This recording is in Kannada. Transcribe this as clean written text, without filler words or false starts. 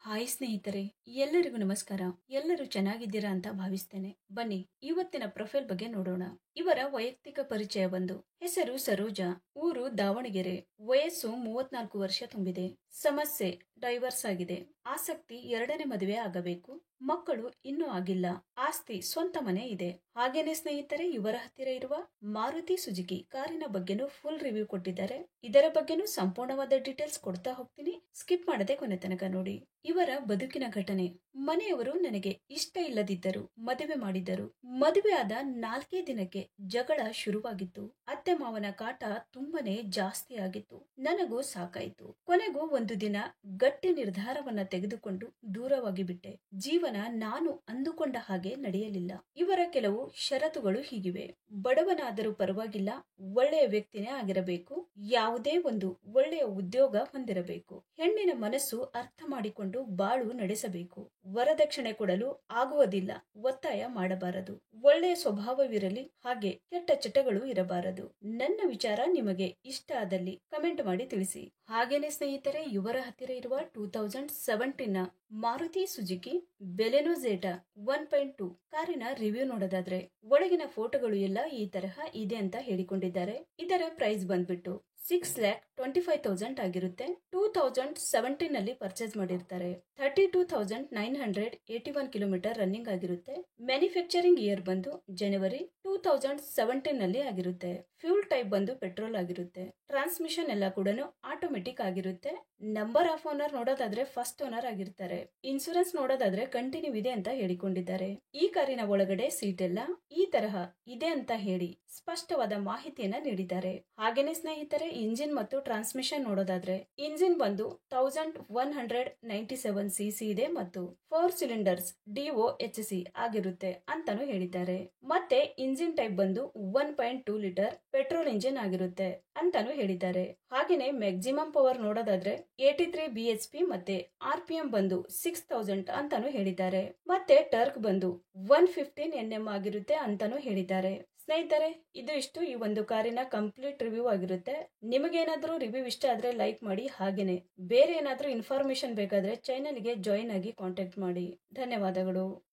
ಹಾಯ್ ಸ್ನೇಹಿತರೆ, ಎಲ್ಲರಿಗೂ ನಮಸ್ಕಾರ. ಎಲ್ಲರೂ ಚೆನ್ನಾಗಿದ್ದೀರಾ ಅಂತ ಭಾವಿಸ್ತೇನೆ. ಬನ್ನಿ ಇವತ್ತಿನ ಪ್ರೊಫೈಲ್ ಬಗ್ಗೆ ನೋಡೋಣ. ಇವರ ವೈಯಕ್ತಿಕ ಪರಿಚಯ ಬಂದು ಹೆಸರು ಸರೋಜಾ, ಊರು ದಾವಣಗೆರೆ, ವಯಸ್ಸು 34 ವರ್ಷ ತುಂಬಿದೆ. ಸಮಸ್ಯೆ ಡೈವರ್ಸ್ ಆಗಿದೆ. ಆಸಕ್ತಿ ಎರಡನೇ ಮದುವೆ ಆಗಬೇಕು. ಮಕ್ಕಳು ಇನ್ನೂ ಆಗಿಲ್ಲ. ಆಸ್ತಿ ಸ್ವಂತ ಮನೆ ಇದೆ. ಹಾಗೇನೆ ಸ್ನೇಹಿತರೆ, ಇವರ ಹತ್ತಿರ ಇರುವ ಮಾರುತಿ ಸುಜುಕಿ ಕಾರಿನ ಬಗ್ಗೆನೂ ಫುಲ್ ರಿವ್ಯೂ ಕೊಟ್ಟಿದ್ದಾರೆ. ಇದರ ಬಗ್ಗೆನೂ ಸಂಪೂರ್ಣವಾದ ಡೀಟೇಲ್ಸ್ ಕೊಡ್ತಾ ಹೋಗ್ತೀನಿ. ಸ್ಕಿಪ್ ಮಾಡದೆ ಕೊನೆ ತನಕ ನೋಡಿ. ಇವರ ಬದುಕಿನ ಘಟನೆ. ಮನೆಯವರು ನನಗೆ ಇಷ್ಟ ಇಲ್ಲದಿದ್ದರು, ಮದುವೆ ಮಾಡಿದ್ದರು. ಮದುವೆ ಆದ 4 ದಿನಕ್ಕೆ ಜಗಳ ಶುರುವಾಗಿತ್ತು. ಅತ್ತೆ ಮಾವನ ಕಾಟ ತುಂಬಾನೇ ಜಾಸ್ತಿ ಆಗಿತ್ತು. ನನಗೂ ಸಾಕಾಯ್ತು. ಕೊನೆಗೂ ಒಂದು ದಿನ ಗಟ್ಟಿ ನಿರ್ಧಾರವನ್ನ ತೆಗೆದುಕೊಂಡು ದೂರವಾಗಿ ಬಿಟ್ಟೆ. ಜೀವನ ನಾನು ಅಂದುಕೊಂಡ ಹಾಗೆ ನಡೆಯಲಿಲ್ಲ. ಇವರ ಕೆಲವು ಷರತ್ತುಗಳು ಹೀಗಿವೆ. ಬಡವನಾದರೂ ಪರವಾಗಿಲ್ಲ, ಒಳ್ಳೆಯ ವ್ಯಕ್ತಿನೇ ಆಗಿರಬೇಕು. ಯಾವುದೇ ಒಂದು ಒಳ್ಳೆಯ ಉದ್ಯೋಗ ಹೊಂದಿರಬೇಕು. ಹೆಣ್ಣಿನ ಮನಸ್ಸು ಅರ್ಥ ಮಾಡಿಕೊಂಡು ಬಾಳು ನಡೆಸಬೇಕು. ವರದಕ್ಷಿಣೆ ಕೊಡಲು ಆಗುವುದಿಲ್ಲ, ಒತ್ತಾಯ ಮಾಡಬಾರದು. ಒಳ್ಳೆಯ ಸ್ವಭಾವವಿರಲಿ, ಹಾಗೆ ಕೆಟ್ಟ ಚಟಗಳು ಇರಬಾರದು. ನನ್ನ ವಿಚಾರ ನಿಮಗೆ ಇಷ್ಟ ಆದಲ್ಲಿ ಕಮೆಂಟ್ ಮಾಡಿ ತಿಳಿಸಿ. ಹಾಗೇನೆ ಸ್ನೇಹಿತರೆ, ಇವರ ಹತ್ತಿರ ಇರುವ 2017 ಮಾರುತಿ ಸುಜುಕಿ ಬೆಲೆನೋ ಝೇಟಾ 1.2 ಕಾರಿನ ರಿವ್ಯೂ ನೋಡೋದಾದ್ರೆ ಒಳಗಿನ ಫೋಟೋಗಳು ಎಲ್ಲ ಈ ತರಹ ಇದೆ ಅಂತ ಹೇಳಿಕೊಂಡಿದ್ದಾರೆ. ಇದರ ಪ್ರೈಸ್ ಬಂದ್ಬಿಟ್ಟು 6,25,000 ಆಗಿರುತ್ತೆ. 2017 ನಲ್ಲಿ ಪರ್ಚೇಸ್ ಮಾಡಿರ್ತಾರೆ. 32,981 ಕಿಲೋಮೀಟರ್ ರನ್ನಿಂಗ್ ಆಗಿರುತ್ತೆ. ಮ್ಯಾನುಫ್ಯಾಕ್ಚರಿಂಗ್ ಇಯರ್ ಬಂದು ಜನವರಿ 2017 ನಲ್ಲಿ ಆಗಿರುತ್ತೆ. ಫ್ಯೂಲ್ ಟೈಪ್ ಬಂದು ಪೆಟ್ರೋಲ್ ಆಗಿರುತ್ತೆ. ಟ್ರಾನ್ಸ್ಮಿಷನ್ ಎಲ್ಲ ಕೂಡ ಆಟೋಮೆಟಿಕ್ ಆಗಿರುತ್ತೆ. ನಂಬರ್ ಆಫ್ ಓನರ್ ನೋಡೋದಾದ್ರೆ ಫಸ್ಟ್ ಓನರ್ ಆಗಿರ್ತಾರೆ. ಇನ್ಸೂರೆನ್ಸ್ ನೋಡೋದಾದ್ರೆ ಕಂಟಿನ್ಯೂ ಇದೆ ಅಂತ ಹೇಳಿಕೊಂಡಿದ್ದಾರೆ. ಈ ಕಾರಿನ ಒಳಗಡೆ ಸೀಟ್ ಎಲ್ಲ ಈ ತರಹ ಇದೆ ಅಂತ ಹೇಳಿ ಸ್ಪಷ್ಟವಾದ ಮಾಹಿತಿಯನ್ನ ನೀಡಿದ್ದಾರೆ. ಹಾಗೇನೆ ಸ್ನೇಹಿತರೆ, ಇಂಜಿನ್ ಮತ್ತು ಟ್ರಾನ್ಸ್ಮಿಷನ್ ನೋಡೋದಾದ್ರೆ ಇಂಜಿನ್ ಬಂದು 1197 cc ಇದೆ ಮತ್ತು 4 ಸಿಲಿಂಡರ್ಸ್ DOHC ಆಗಿರುತ್ತೆ ಅಂತಾನು ಹೇಳಿದ್ದಾರೆ. ಮತ್ತೆ ಇಂಜಿನ್ ಟೈಪ್ ಬಂದು 1.2 ಲೀಟರ್ ಪೆಟ್ರೋಲ್ ಇಂಜಿನ್ ಆಗಿರುತ್ತೆ ಅಂತಾನು ಹೇಳಿದ್ದಾರೆ. ಹಾಗೇನೆ ಮ್ಯಾಕ್ಸಿಮಮ್ ಪವರ್ ನೋಡೋದಾದ್ರೆ 83 BHP ಮತ್ತೆ RPM ಬಂದು 6000 ಅಂತಾನು ಹೇಳಿದ್ದಾರೆ. ಮತ್ತೆ ಟರ್ಕ್ ಬಂದು 115 Nm ಆಗಿರುತ್ತೆ ಅಂತಾನು ಹೇಳಿದ್ದಾರೆ. ಸ್ನೇಹಿತರೆ, ಇದು ಇಷ್ಟು ಈ ಒಂದು ಕಾರಿನ ಕಂಪ್ಲೀಟ್ ರಿವ್ಯೂ ಆಗಿರುತ್ತೆ. ನಿಮಗೇನಾದ್ರೂ ರಿವ್ಯೂ ಇಷ್ಟ ಆದ್ರೆ ಲೈಕ್ ಮಾಡಿ. ಹಾಗೇನೆ ಬೇರೆ ಏನಾದ್ರೂ ಇನ್ಫಾರ್ಮೇಶನ್ ಬೇಕಾದ್ರೆ ಚಾನೆಲ್ಗೆ ಜಾಯಿನ್ ಆಗಿ ಕಾಂಟ್ಯಾಕ್ಟ್ ಮಾಡಿ. ಧನ್ಯವಾದಗಳು.